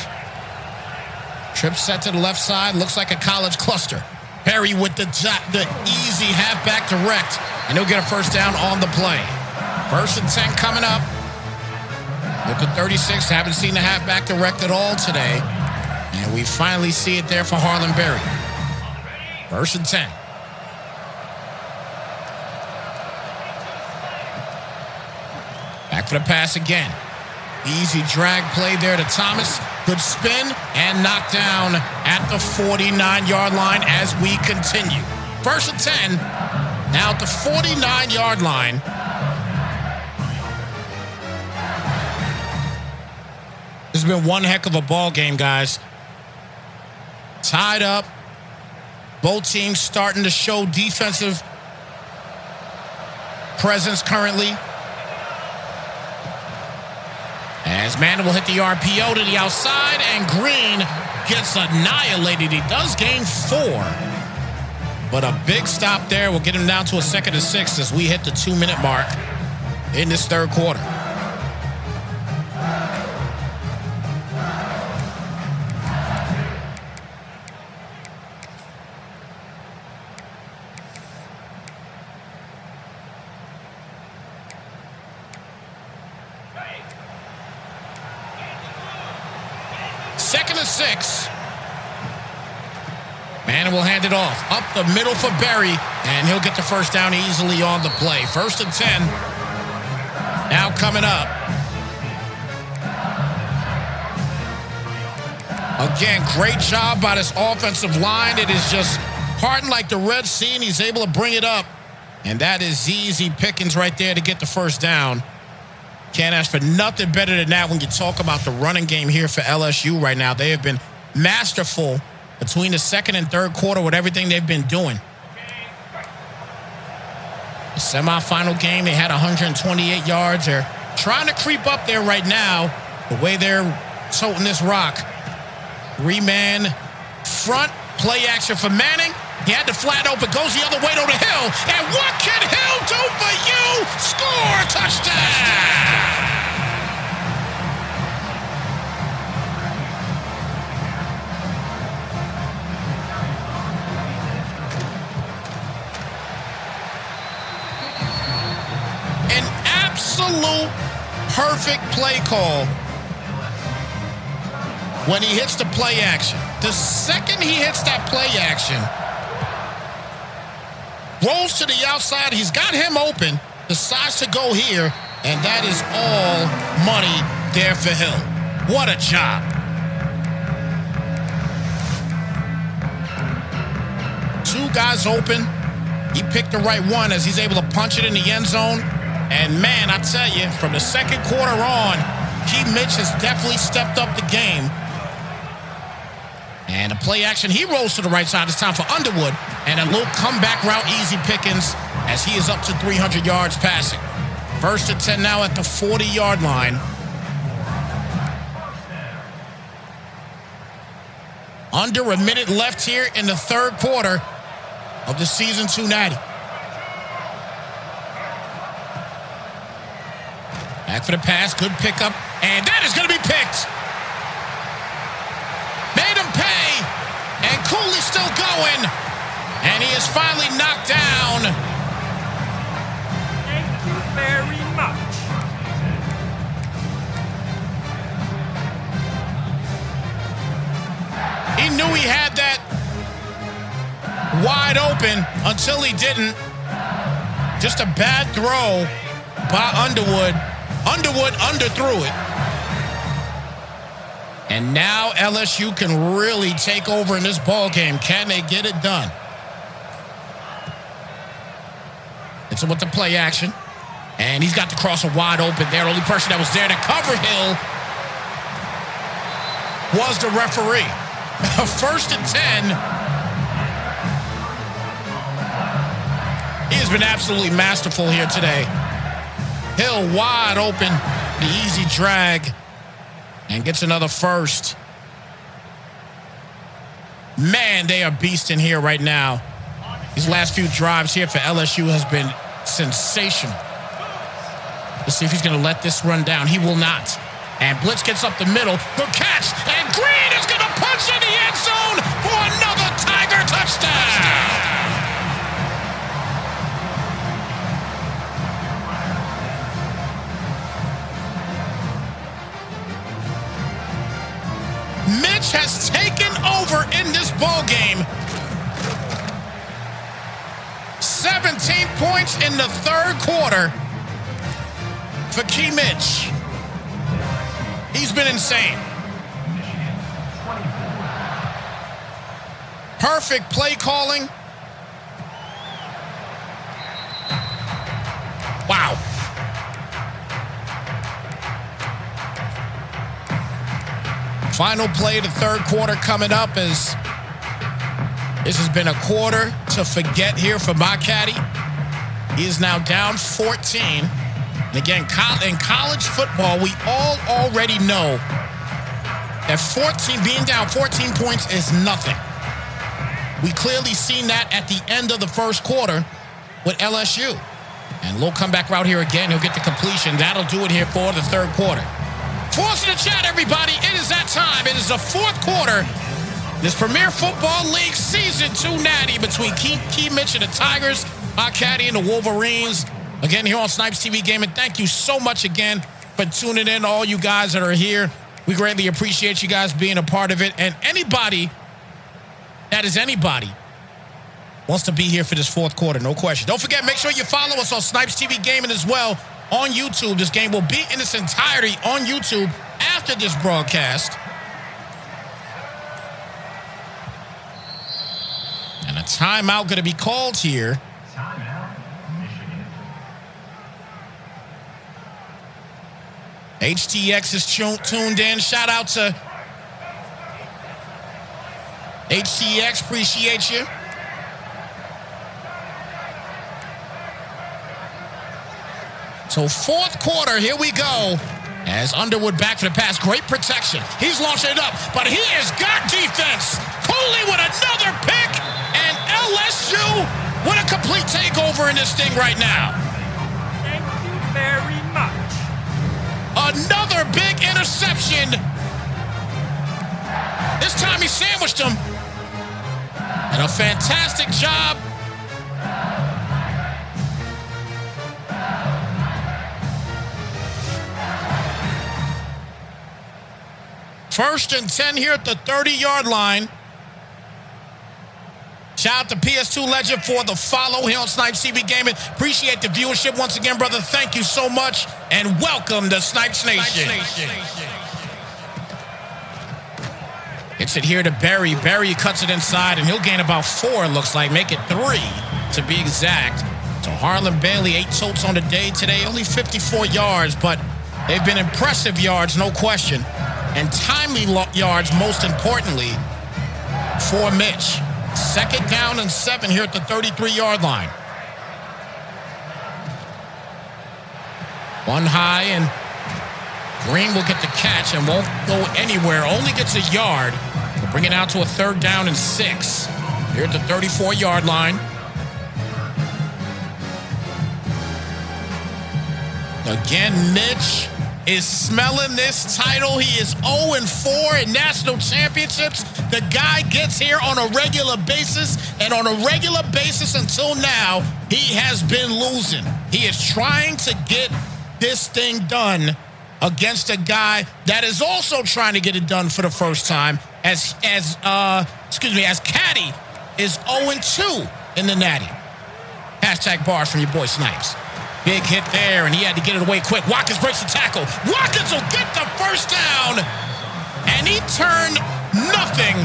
Trip set to the left side. Looks like a college cluster. Perry with the easy halfback direct. And he'll get a first down on the play. First and 10 coming up. With the 36. Haven't seen the halfback direct at all today. And we finally see it there for Harlan Berry. First and 10. Back for the pass again. Easy drag play there to Thomas. Good spin and knocked down at the 49-yard line as we continue. First and 10. Now at the 49-yard line. This has been one heck of a ball game, guys. Tied up. Both teams starting to show defensive presence currently. As Manning will hit the RPO to the outside, and Green gets annihilated. He does gain 4. But a big stop there will get him down to a 2nd and 6 as we hit the 2-minute mark in this third quarter. Second and 6. Manning will hand it off. Up the middle for Berry, and he'll get the first down easily on the play. 1st and 10. Now coming up. Again, great job by this offensive line. It is just hardened like the Red Sea, and he's able to bring it up. And that is easy pickings right there to get the first down. Can't ask for nothing better than that when you talk about the running game here for LSU right now. They have been masterful between the 2nd and 3rd quarter with everything they've been doing. The semifinal game, they had 128 yards. They're trying to creep up there right now, the way they're toting this rock. 3-man front, play action for Manning. He had the flat open, goes the other way to the Hill. And what can Hill do for you? Score! Touchdown! An absolute perfect play call when he hits the play action. The second he hits that play action, rolls to the outside. He's got him open. Decides to go here. And that is all money there for Hill. What a job. Two guys open. He picked the right one as he's able to punch it in the end zone. And, man, I tell you, from the 2nd quarter on, Mitch has definitely stepped up the game. And a play action, he rolls to the right side. It's time for Underwood. And a little comeback route, easy pickings, as he is up to 300 yards passing. 1st and 10 now at the 40-yard line. Under a minute left here in the 3rd quarter of the Season 2 Natty. Back for the pass, good pickup, and that is going to be picked. Made him pay, and Cooley's still going, and he is finally knocked down. Thank you very much. He knew he had that wide open until he didn't. Just a bad throw by Underwood. Underwood underthrew it. And now LSU can really take over in this ball game. Can they get it done? It's with the play action. And he's got the crosser wide open there. Only person that was there to cover Hill was the referee. 1st and 10. He has been absolutely masterful here today. Hill wide open, the easy drag, and gets another first. Man, they are beasting here right now. These last few drives here for LSU has been sensational. Let's see if he's going to let this run down. He will not. And blitz gets up the middle. Good catch. And Green is going to punch in the end zone for another Tiger touchdown. Mitch has taken over in this ball game. 17 points in the 3rd quarter for Mitch. He's been insane. Perfect play calling. Wow. Final play of the 3rd quarter coming up as this has been a quarter to forget here for MaCaddy. He is now down 14. And again, in college football, we all already know that being down 14 points is nothing. We clearly seen that at the end of the first quarter with LSU. And a little comeback route here again. He'll get the completion. That'll do it here for the third quarter. Force in the chat, everybody. It is that time. It is the fourth quarter. This Premier Football League Season 2 Natty between Mitch and the Tigers, MaCaddy and the Wolverines. Again, here on Snipes TV Gaming. Thank you so much again for tuning in, all you guys that are here. We greatly appreciate you guys being a part of it. And anybody wants to be here for this fourth quarter, no question. Don't forget, make sure you follow us on Snipes TV Gaming as well on YouTube. This game will be in its entirety on YouTube after this broadcast. And a timeout going to be called here. Timeout, Michigan. HTX is tuned in. Shout out to HTX. Appreciate you. So fourth quarter, here we go. As Underwood back for the pass. Great protection. He's launching it up, but he has got defense. Cooley with another pick, and LSU with a complete takeover in this thing right now. Thank you very much. Another big interception. This time he sandwiched him. And a fantastic job. First and 10 here at the 30-yard line. Shout out to PS2 Legend for the follow here on Snipes TV Gaming. Appreciate the viewership once again, brother. Thank you so much, and welcome to Snipes Nation. It's it here to Berry. Berry cuts it inside, and he'll gain about 4, it looks like. Make it 3, to be exact. So Harlan Bailey, 8 totes on the day today. Only 54 yards, but they've been impressive yards, no question. And timely yards, most importantly, for Mitch. Second down and 7 here at the 33-yard line. One high, and Green will get the catch and won't go anywhere. Only gets a yard. We'll bring it out to a third down and 6 here at the 34-yard line. Again, Mitch is smelling this title. He is 0-4 in national championships. The guy gets here on a regular basis, and on a regular basis until now, he has been losing. He is trying to get this thing done against a guy that is also trying to get it done for the first time, as Caddy is 0-2 in the Natty. Hashtag bars from your boy Snipes. Big hit there, and he had to get it away quick. Watkins breaks the tackle. Watkins will get the first down, and he turned nothing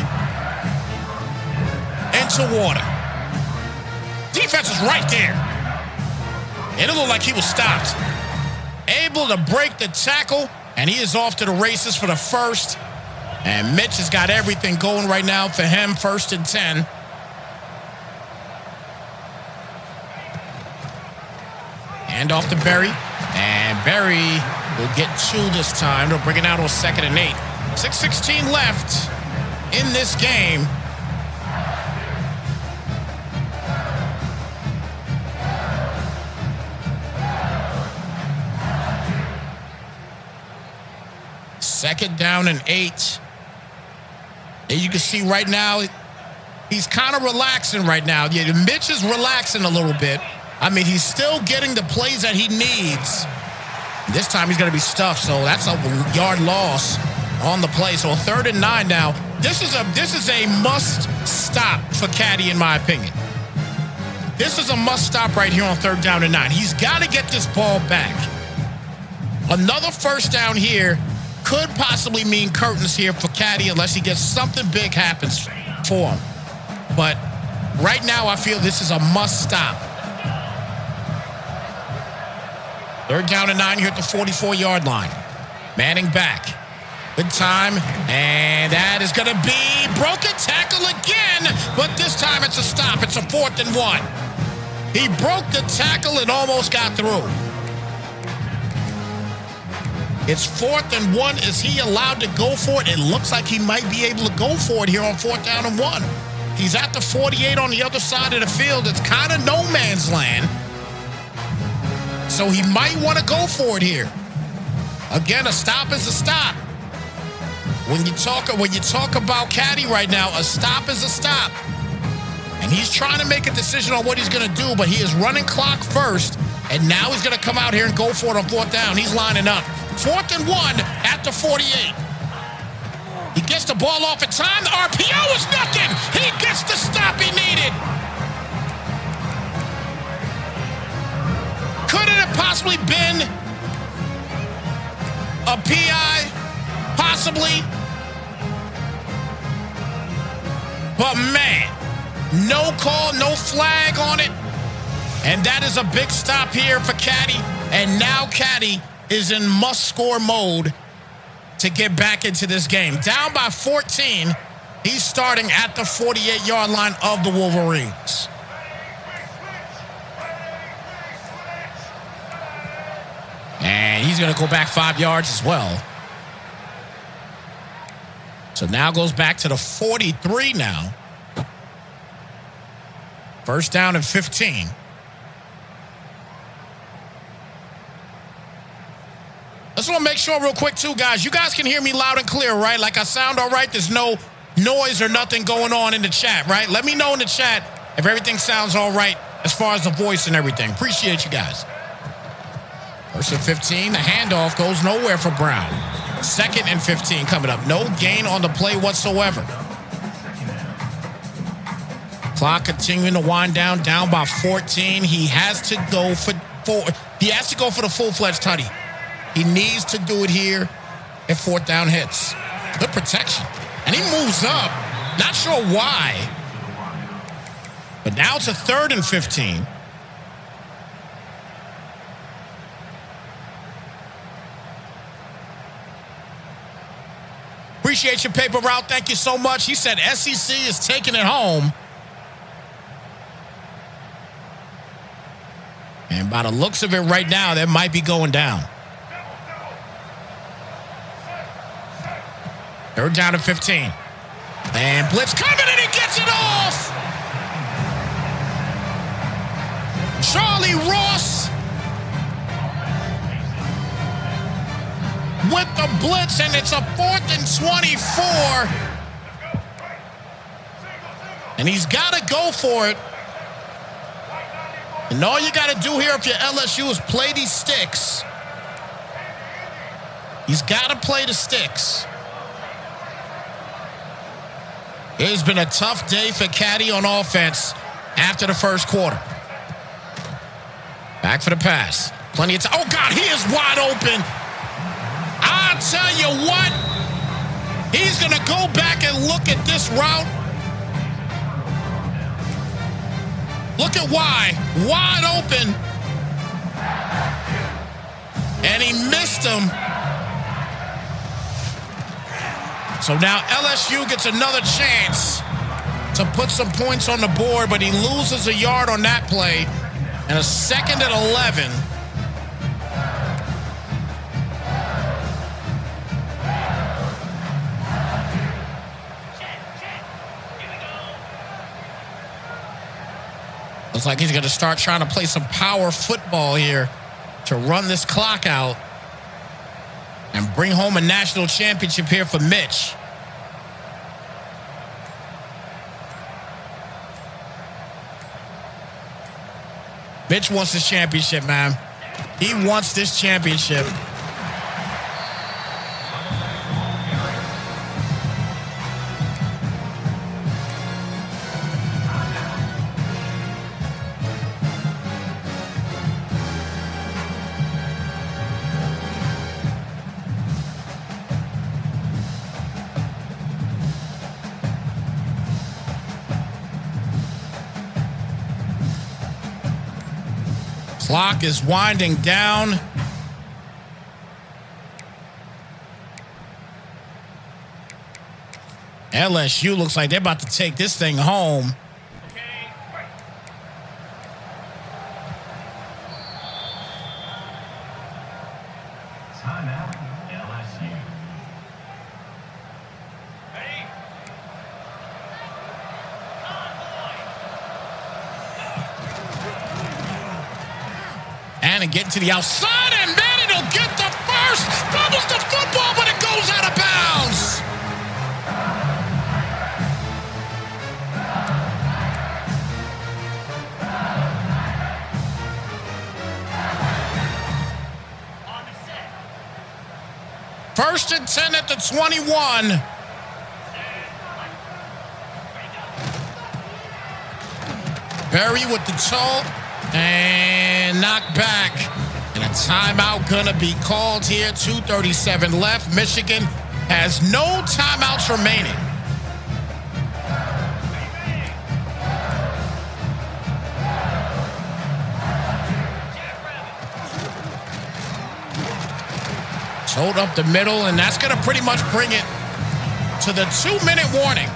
into water. Defense is right there. And it looked like he was stopped. Able to break the tackle, and he is off to the races for the first. And Mitch has got everything going right now for him, 1st and 10. Hand off to Berry, and Berry will get 2 this time. They'll bring it out on 2nd and 8. 6:16 left in this game. Second down and 8. As you can see right now, he's kind of relaxing right now. Yeah, Mitch is relaxing a little bit. I mean, he's still getting the plays that he needs. This time he's going to be stuffed, so that's a yard loss on the play. So 3rd and 9 now. This is a must stop for Caddy, in my opinion. This is a must stop right here on 3rd down and 9. He's got to get this ball back. Another first down here could possibly mean curtains here for Caddy unless he gets something big happens for him. But right now I feel this is a must stop. 3rd down and 9 here at the 44-yard line. Manning back. Good time. And that is going to be broken tackle again. But this time it's a stop. It's a 4th and 1. He broke the tackle and almost got through. It's 4th and 1. Is he allowed to go for it? It looks like he might be able to go for it here on 4th down and 1. He's at the 48 on the other side of the field. It's kind of no man's land. So he might want to go for it here. Again, a stop is a stop. When you talk about Caddy right now, a stop is a stop. And he's trying to make a decision on what he's going to do, but he is running clock first, and now he's going to come out here and go for it on 4th down. He's lining up. 4th and 1 at the 48. He gets the ball off in time. The RPO is nothing. He gets the stop he needed. Could it have possibly been a PI? Possibly. But man, no call, no flag on it. And that is a big stop here for Caddy. And now Caddy is in must-score mode to get back into this game. Down by 14, he's starting at the 48-yard line of the Wolverines. And he's going to go back 5 yards as well. So now goes back to the 43 now. 1st down and 15. I just want to make sure real quick, too, guys. You guys can hear me loud and clear, right? Like I sound all right? There's no noise or nothing going on in the chat, right? Let me know in the chat if everything sounds all right as far as the voice and everything. Appreciate you guys. 1st and 15. The handoff goes nowhere for Brown. 2nd and 15 coming up. No gain on the play whatsoever. Clock continuing to wind down by 14. He has to go for the full-fledged tutty. He needs to do it here if 4th down hits. Good protection. And he moves up. Not sure why. But now it's a 3rd and 15. Appreciate your paper route. Thank you so much. He said SEC is taking it home. And by the looks of it right now, that might be going down. 3rd down and 15. And blitz coming, and he gets it off. Charlie Ross with the blitz, and it's a 4th and 24. And he's got to go for it. And all you got to do here if you're LSU is play these sticks. He's got to play the sticks. It's been a tough day for Caddy on offense after the 1st quarter. Back for the pass. Plenty of time. Oh, God, he is wide open. I'll tell you what. He's going to go back and look at this route. Look at wide open. And he missed him. So now LSU gets another chance to put some points on the board, but he loses a yard on that play. And a 2nd and 11. Looks like he's going to start trying to play some power football here to run this clock out and bring home a national championship here for Mitch. Mitch wants this championship, man. He wants this championship. Clock is winding down. LSU looks like they're about to take this thing home. can and get to the outside, and Natty will get the first. Fumbles the football, but it goes out of bounds. First and 10 at the 21. Berry with the toe and knocked back. And a timeout gonna be called here. 2:37 left. Michigan has no timeouts remaining. Hold up the middle, and that's gonna pretty much bring it to the 2-minute warning.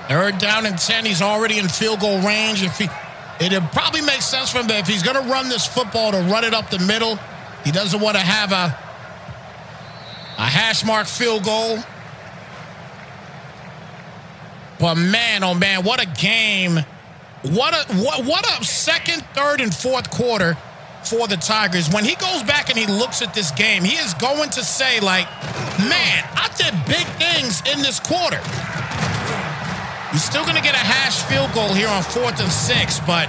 Third down and 10. He's already in field goal range. It'd probably make sense for him if he's going to run this football to run it up the middle. He doesn't want to have a hash mark field goal. But man, oh man, what a game. What a second, third, and fourth quarter for the Tigers. When he goes back and he looks at this game, he is going to say, like, man, I did big things in this quarter. He's still going to get a hash field goal here on 4th and 6, but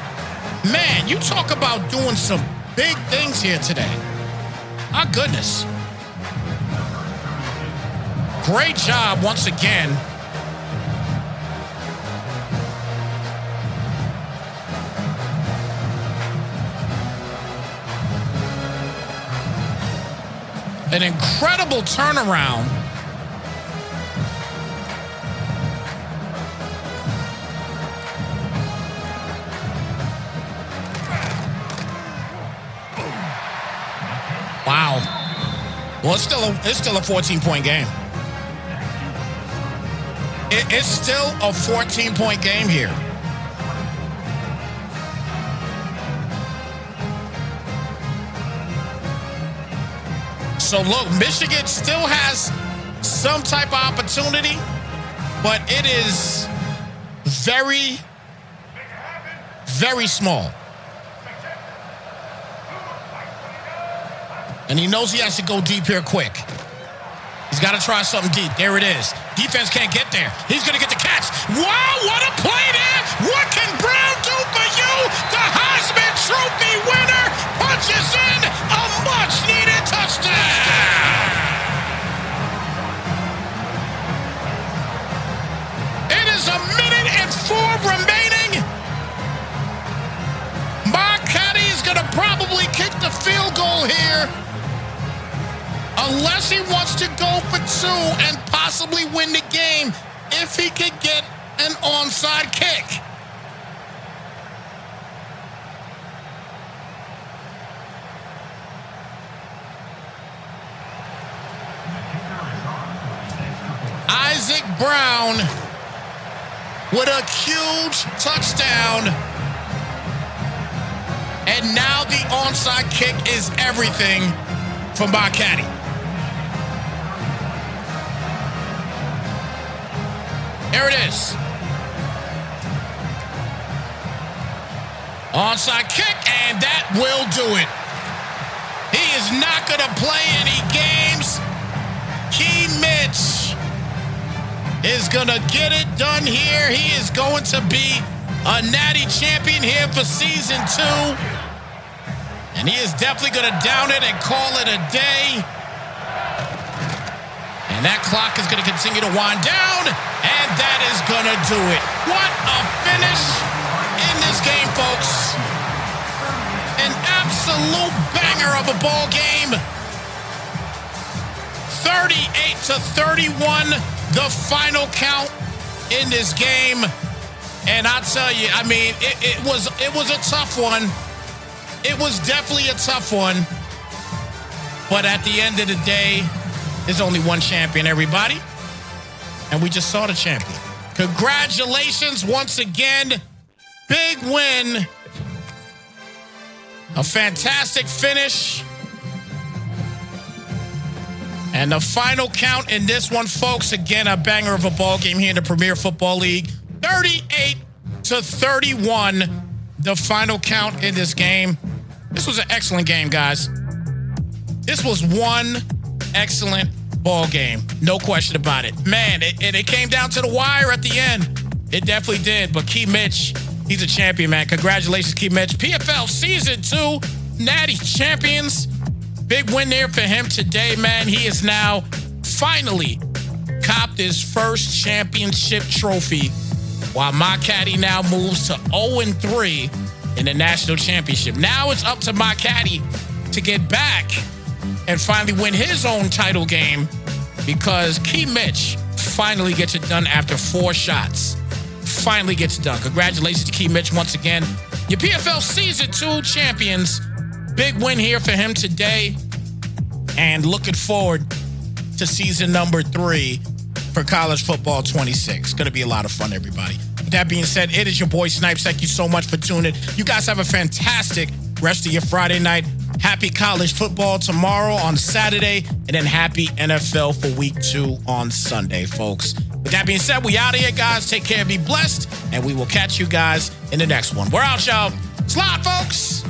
man, you talk about doing some big things here today. My goodness. Great job once again. An incredible turnaround. Wow. Well, it's still a 14-point game. It's still a 14-point game here. So look, Michigan still has some type of opportunity, but it is very, very small. And he knows he has to go deep here quick. He's got to try something deep. There it is. Defense can't get there. He's going to get the catch. Wow, what a play there. What can Brown do for you? The Heisman Trophy winner punches in a much-needed touchdown. It is 1:04 remaining. MaCaddy is going to probably kick the field goal here. Unless he wants to go for 2 and possibly win the game if he could get an onside kick. Isaac Brown with a huge touchdown. And now the onside kick is everything for MaCaddy. There it is. Onside kick, and that will do it. He is not going to play any games. Mitch is going to get it done here. He is going to be a Natty champion here for season 2. And he is definitely going to down it and call it a day. And that clock is going to continue to wind down, and that is going to do it. What a finish in this game, folks. An absolute banger of a ball game. 38-31, the final count in this game. And I tell you, I mean, it was a tough one. It was definitely a tough one. But at the end of the day, there's only one champion, everybody. And we just saw the champion. Congratulations once again. Big win. A fantastic finish. And the final count in this one, folks, again, a banger of a ball game here in the Premier Football League. 38-31, the final count in this game. This was an excellent game, guys. This was one excellent ball game. No question about it. Man, it came down to the wire at the end. It definitely did. But Key Mitch, he's a champion, man. Congratulations, Key Mitch. PFL Season 2 Natty champions. Big win there for him today, man. He is now finally copped his first championship trophy, while MaCaddy now moves to 0-3 in the national championship. Now it's up to MaCaddy to get back and finally win his own title game, because Key Mitch finally gets it done after 4 shots. Finally gets it done. Congratulations to Key Mitch once again. Your PFL Season 2 champions. Big win here for him today. And looking forward to season number 3 for College Football 26. Going to be a lot of fun, everybody. With that being said, it is your boy Snipes. Thank you so much for tuning in. You guys have a fantastic rest of your Friday night. Happy college football tomorrow on Saturday, and then happy NFL for week 2 on Sunday, folks. With that being said, we out of here, guys. Take care, be blessed, and we will catch you guys in the next one. We're out, y'all. Slide, folks.